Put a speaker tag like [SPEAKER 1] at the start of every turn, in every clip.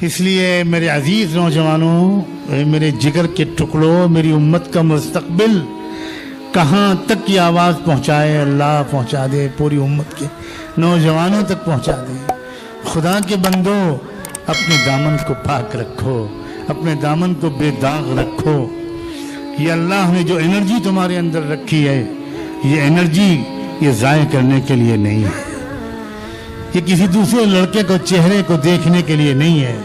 [SPEAKER 1] اس لیے میرے عزیز نوجوانوں، میرے جگر کے ٹکڑوں، میری امت کا مستقبل کہاں تک کی آواز پہنچائے اللہ پہنچا دے، پوری امت کے نوجوانوں تک پہنچا دے۔ خدا کے بندو، اپنے دامن کو پاک رکھو، اپنے دامن کو بے داغ رکھو۔ یہ اللہ نے جو انرجی تمہارے اندر رکھی ہے، یہ انرجی یہ ضائع کرنے کے لیے نہیں ہے، یہ کسی دوسرے لڑکے کو چہرے کو دیکھنے کے لیے نہیں ہے،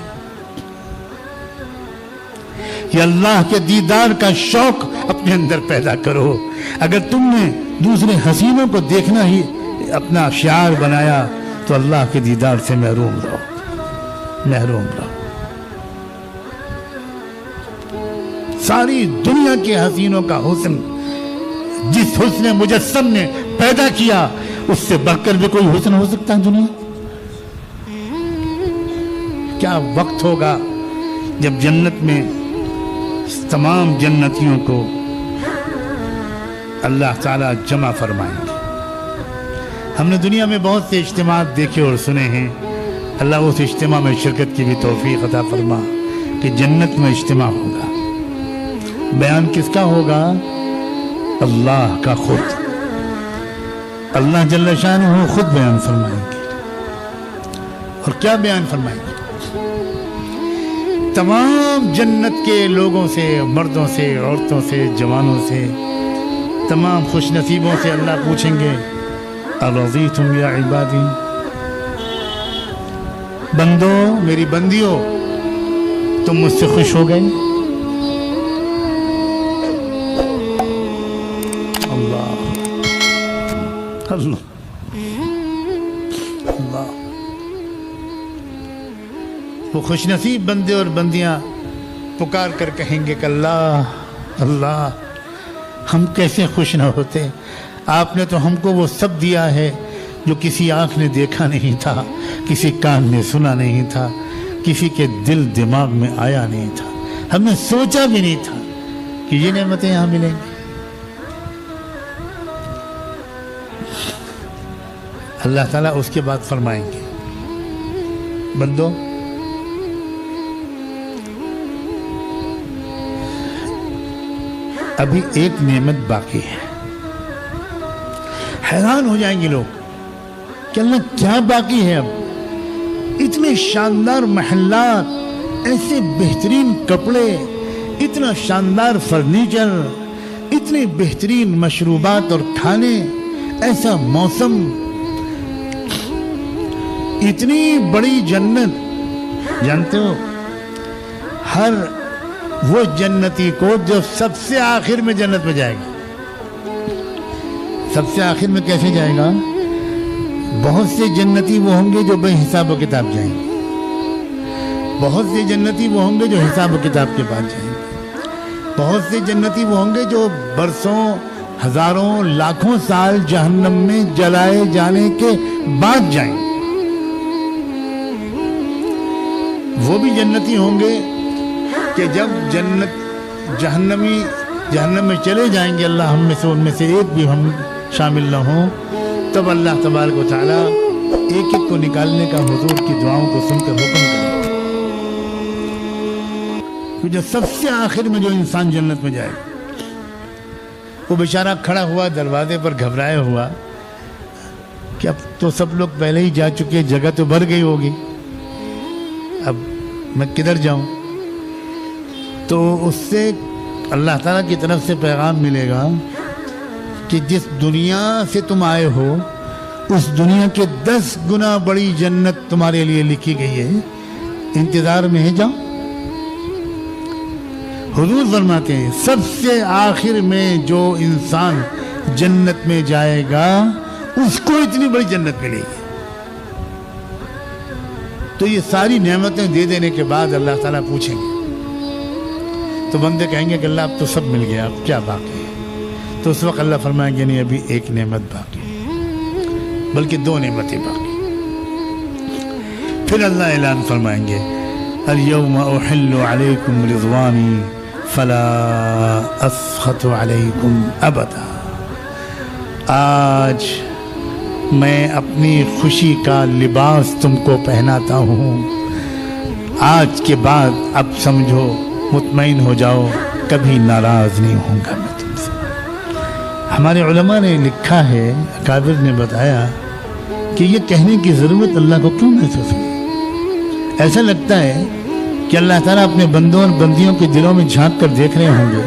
[SPEAKER 1] یہ اللہ کے دیدار کا شوق اپنے اندر پیدا کرو۔ اگر تم نے دوسرے حسینوں کو دیکھنا ہی اپنا شعار بنایا تو اللہ کے دیدار سے محروم رہو، محروم رہو۔ ساری دنیا کے حسینوں کا حسن جس حسن مجسم نے پیدا کیا، اس سے بڑھ کر بھی کوئی حسن ہو سکتا ہے دنیا؟ کیا وقت ہوگا جب جنت میں تمام جنتیوں کو اللہ تعالیٰ جمع فرمائیں گے۔ ہم نے دنیا میں بہت سے اجتماعات دیکھے اور سنے ہیں، اللہ اس اجتماع میں شرکت کی بھی توفیق عطا فرما کہ جنت میں اجتماع ہوگا۔ بیان کس کا ہوگا؟ اللہ کا خود، اللہ جل شانہ خود بیان فرمائیں گے۔ اور کیا بیان فرمائیں گے؟ تمام جنت کے لوگوں سے، مردوں سے، عورتوں سے، جوانوں سے، تمام خوش نصیبوں سے اللہ پوچھیں گے ارضیتم یا عبادی، بندو میری بندیو تم مجھ سے خوش ہو گئے؟ اللہ اللہ اللہ، وہ خوش نصیب بندے اور بندیاں پکار کر کہیں گے کہ اللہ اللہ، ہم کیسے خوش نہ ہوتے، آپ نے تو ہم کو وہ سب دیا ہے جو کسی آنکھ نے دیکھا نہیں تھا، کسی کان نے سنا نہیں تھا، کسی کے دل دماغ میں آیا نہیں تھا، ہم نے سوچا بھی نہیں تھا کہ یہ نعمتیں یہاں ملیں گی۔ اللہ تعالیٰ اس کے بعد فرمائیں گے بندو ابھی ایک نعمت باقی ہے۔ حیران ہو جائیں گے لوگ کہ اللہ کیا باقی ہے؟ اب اتنے شاندار محلات، ایسے بہترین کپڑے، اتنا شاندار فرنیچر، اتنے بہترین مشروبات اور کھانے، ایسا موسم، اتنی بڑی جنت۔ جانتے ہو ہر وہ جنتی کو جو سب سے آخر میں جنت میں جائے گا، سب سے آخر میں کیسے جائے گا؟ بہت سے جنتی وہ ہوں گے جو بے حساب و کتاب جائیں گے، بہت سے جنتی وہ ہوں گے جو حساب و کتاب کے بعد جائیں گے، بہت سے جنتی وہ ہوں گے جو برسوں، ہزاروں، لاکھوں سال جہنم میں جلائے جانے کے بعد جائیں گے۔ وہ بھی جنتی ہوں گے کہ جب جہنم میں چلے جائیں گے، اللہ ہم میں سے ان میں سے ایک بھی ہم شامل نہ ہوں، تب اللہ تبارک و تعالیٰ ایک ایک کو نکالنے کا حضور کی دعاؤں کو سن کر حکم کرے کہ جو سب سے آخر میں جو انسان جنت میں جائے، وہ بیچارہ کھڑا ہوا دروازے پر گھبرائے ہوا کہ اب تو سب لوگ پہلے ہی جا چکے، جگہ تو بھر گئی ہوگی، اب میں کدھر جاؤں؟ تو اس سے اللہ تعالیٰ کی طرف سے پیغام ملے گا کہ جس دنیا سے تم آئے ہو، اس دنیا کے 10 گنا بڑی جنت تمہارے لیے لکھی گئی ہے، انتظار میں ہے، جاؤ۔ حضور فرماتے ہیں سب سے آخر میں جو انسان جنت میں جائے گا، اس کو اتنی بڑی جنت ملے گی۔ تو یہ ساری نعمتیں دے دینے کے بعد اللہ تعالیٰ پوچھیں گے، تو بندے کہیں گے کہ اللہ اب تو سب مل گیا، اب کیا باقی ہے؟ تو اس وقت اللہ فرمائیں گے نہیں، ابھی ایک نعمت باقی ہے، بلکہ 2 نعمتیں باقی۔ پھر اللہ اعلان فرمائیں گے اليوم احل علیکم رضوانی فلا اسخط علیکم ابدا، آج میں اپنی خوشی کا لباس تم کو پہناتا ہوں، آج کے بعد اب سمجھو مطمئن ہو جاؤ کبھی ناراض نہیں ہوں گا میں تم سے. ہمارے علماء نے لکھا ہے, اکابر نے بتایا کہ یہ کہنے کی ضرورت اللہ کو کیوں محسوس ہوئی. ایسا لگتا ہے کہ اللہ تعالیٰ اپنے بندوں اور بندیوں کے دلوں میں جھانک کر دیکھ رہے ہوں گے.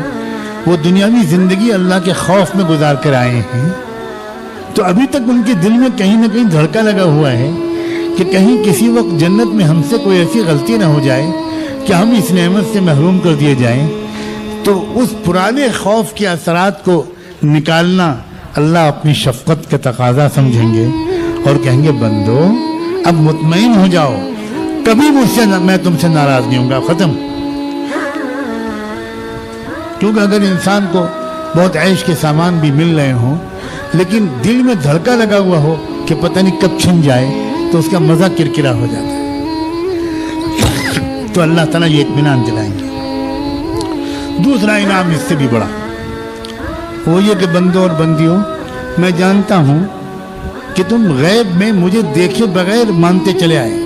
[SPEAKER 1] وہ دنیاوی زندگی اللہ کے خوف میں گزار کر آئے ہیں, تو ابھی تک ان کے دل میں کہیں نہ کہیں دھڑکا لگا ہوا ہے کہ کہیں کسی وقت جنت میں ہم سے کوئی ایسی غلطی نہ ہو جائے کہ ہم اس نعمت سے محروم کر دیے جائیں. تو اس پرانے خوف کے اثرات کو نکالنا اللہ اپنی شفقت کا تقاضا سمجھیں گے اور کہیں گے بندو اب مطمئن ہو جاؤ, کبھی مجھ سے میں تم سے ناراض نہیں ہوں گا, ختم. کیونکہ اگر انسان کو بہت عیش کے سامان بھی مل رہے ہوں لیکن دل میں دھڑکا لگا ہوا ہو کہ پتہ نہیں کب چھن جائے تو اس کا مزہ کرکرا ہو جاتا ہے. تو اللہ تعالیٰ یہ اطمینان دلائیں گے. دوسرا انعام اس سے بھی بڑا وہ یہ کہ بندوں اور بندیوں میں جانتا ہوں کہ تم غیب میں مجھے دیکھے بغیر مانتے چلے آئے.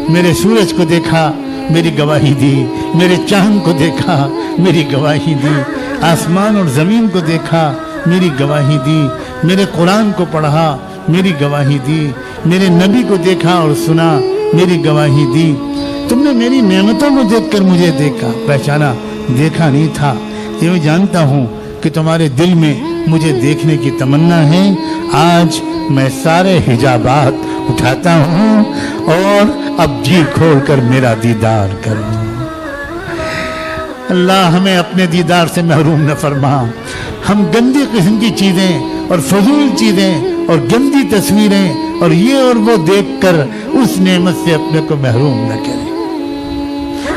[SPEAKER 1] میرے سورج کو دیکھا, میری گواہی دی. میرے چاند کو دیکھا, میری گواہی دی. آسمان اور زمین کو دیکھا, میری گواہی دی. میرے قرآن کو پڑھا, میری گواہی دی. میرے نبی کو دیکھا اور سنا, میری گواہی دی. تم نے میری نعمتوں کو دیکھ کر مجھے دیکھا, پہچانا, دیکھا نہیں تھا. یہ میں جانتا ہوں کہ تمہارے دل میں مجھے دیکھنے کی تمنا ہے. آج میں سارے حجابات اٹھاتا ہوں اور اب جی کھول کر میرا دیدار کروں. اللہ ہمیں اپنے دیدار سے محروم نہ فرما. ہم گندی قسم کی چیزیں اور فضول چیزیں اور گندی تصویریں اور یہ اور وہ دیکھ کر اس نعمت سے اپنے کو محروم نہ کریں.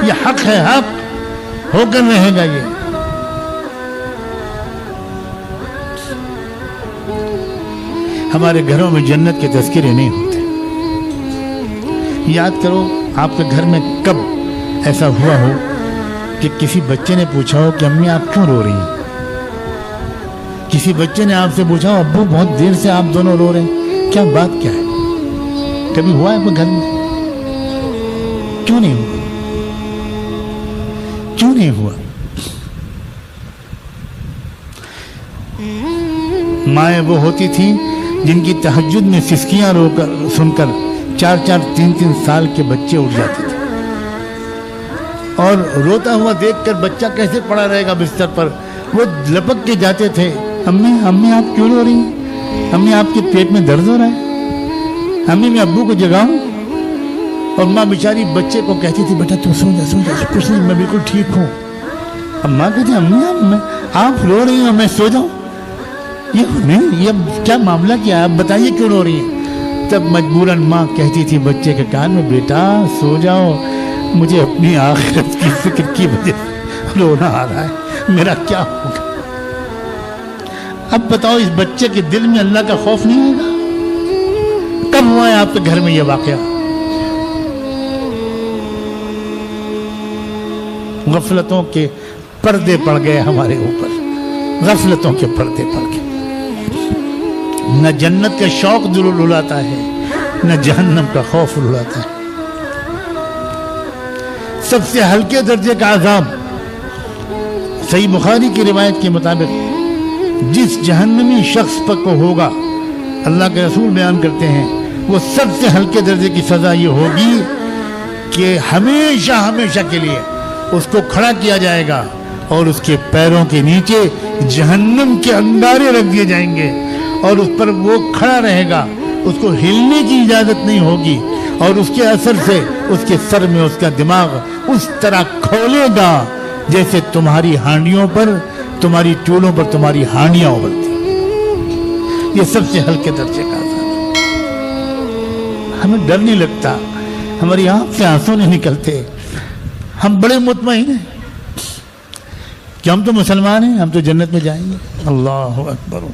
[SPEAKER 1] یہ حق ہے, حق ہو کر رہے گا. یہ ہمارے گھروں میں جنت کے تذکرے نہیں ہوتے. یاد کرو آپ کے گھر میں کب ایسا ہوا ہو کہ کسی بچے نے پوچھا ہو کہ امی آپ کیوں رو رہی ہیں. کسی بچے نے آپ سے پوچھا ہو ابو بہت دیر سے آپ دونوں رو رہے ہیں, کیا بات کیا ہے. کبھی ہوا ہے آپ کے گھر میں؟ کیوں نہیں ہوا؟ کیوں نہیں ہوا؟ مائیں وہ ہوتی تھیں جن کی تہجد میں سسکیاں رو کر سن کر 4-3 سال کے بچے اٹھ جاتے تھے اور روتا ہوا دیکھ کر بچہ کیسے پڑا رہے گا بستر پر, وہ لپک کے جاتے تھے. امی امی آپ کیوں رو رہی ہیں؟ امی آپ کے پیٹ میں درد ہو رہا ہے؟ امی میں ابو کو جگاؤں؟ اور ماں بیچاری بچے کو کہتی تھی بیٹا تو سو جا, کچھ نہیں, میں بالکل ٹھیک ہوں. اب ماں کہتی امی آپ رو رہی ہیں, میں سو جاؤں؟ یہ کیا معاملہ کیا ہے, آپ بتائیے کیوں رو رہی ہیں؟ تب مجبوراً ماں کہتی تھی بچے کے کان میں بیٹا سو جاؤ, مجھے اپنی آخرت کی فکر کی وجہ سے رونا آ رہا ہے, میرا کیا ہوگا. اب بتاؤ اس بچے کے دل میں اللہ کا خوف نہیں ہوگا؟ کب ہوا ہے آپ کے گھر میں یہ واقعہ؟ غفلتوں کے پردے پڑ گئے ہمارے اوپر, غفلتوں کے پردے پڑ گئے. نہ جنت کا شوق دل رلاتا ہے, نہ جہنم کا خوف رلاتا ہے. سب سے ہلکے درجے کا عذاب صحیح بخاری کی روایت کے مطابق جس جہنمی شخص پر کو ہوگا, اللہ کے رسول بیان کرتے ہیں, وہ سب سے ہلکے درجے کی سزا یہ ہوگی کہ ہمیشہ ہمیشہ کے لیے اس کو کھڑا کیا جائے گا اور اس کے پیروں کے نیچے جہنم کے انگارے رکھ دیے جائیں گے اور اس پر وہ کھڑا رہے گا, اس کو ہلنے کی اجازت نہیں ہوگی اور اس کے اثر سے اس کے سر میں اس کا دماغ اس طرح کھولے گا جیسے تمہاری ہانڈیوں پر, تمہاری چولوں پر تمہاری ہانڈیاں ابلتی. یہ سب سے ہلکے درجے کا عذاب. ہمیں ڈر نہیں لگتا, ہماری آنکھ سے آنسو نہیں نکلتے, ہم بڑے مطمئن ہیں کہ ہم تو مسلمان ہیں, ہم تو جنت میں جائیں گے. اللہ اکبر.